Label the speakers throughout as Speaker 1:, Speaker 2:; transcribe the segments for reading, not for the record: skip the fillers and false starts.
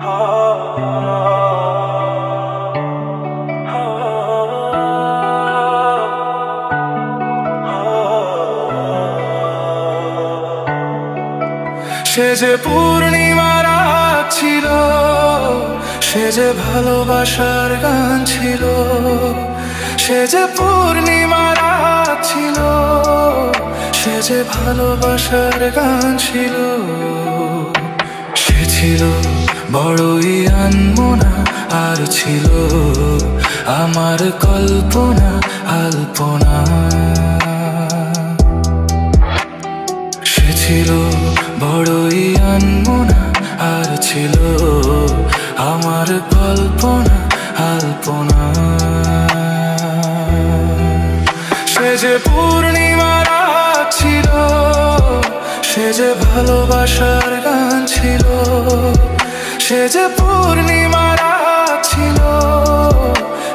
Speaker 1: সে যে পূর্ণিমার রাত ছিল, সে যে ভালোবাসার গান ছিল। সে যে পূর্ণিমার রাত ছিল, সে যে ভালোবাসার গান ছিল। সে ছিল বড়ই আনমনা, আর ছিল আমার কল্পনা আলপনা। সে ছিল বড়ই আনমনা, আর ছিল আমার কল্পনা আলপনা। সে যে পূর্ণিমার রাত ছিল, সে যে ভালোবাসার গান ছিল। সে যে পূর্ণিমার রাত ছিল,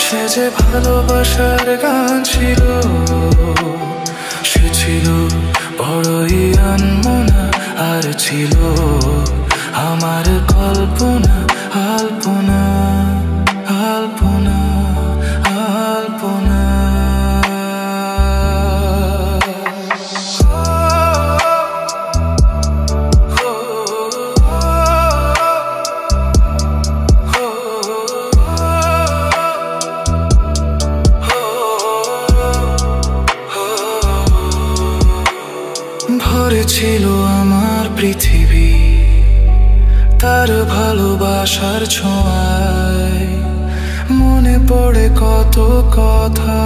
Speaker 1: সে যে ভালোবাসার গান ছিল। সে ছিল বড়ই আনমনা, আর ছিল আমার কল্পনা আলপনা আলপনা আলপনা। ভরে ছিল আমার পৃথিবী তার ভালোবাসার ছোঁয়ায়। মনে পড়ে কত কথা,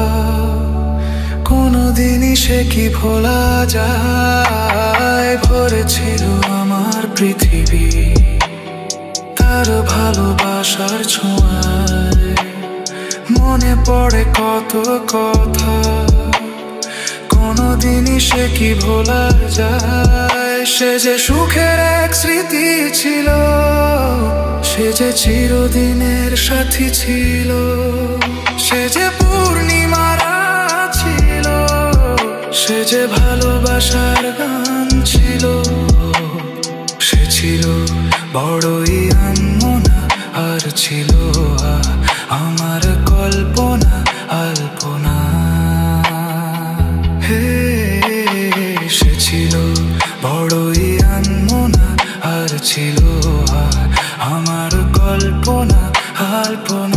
Speaker 1: কোনদিনই সে কি ভোলা যায়। ভরে ছিল আমার পৃথিবী তার ভালোবাসার ছোঁয়ায়। মনে পড়ে কত কথা, কোনদিনই সে কি ভোলা যায়। সে যে সুখের এক স্মৃতি ছিল, সে যে চিরদিনের সাথী ছিল। সে যে পূর্ণিমার রাত ছিল, সে যে ভালোবাসার গান ছিল। সে ছিল বড়ই আনমনা, আর ছিল আমার কল্পনা আলপনা। সে ছিল বড়ই আনমনা, আর ছিল আমার কল্পনা আলপনা।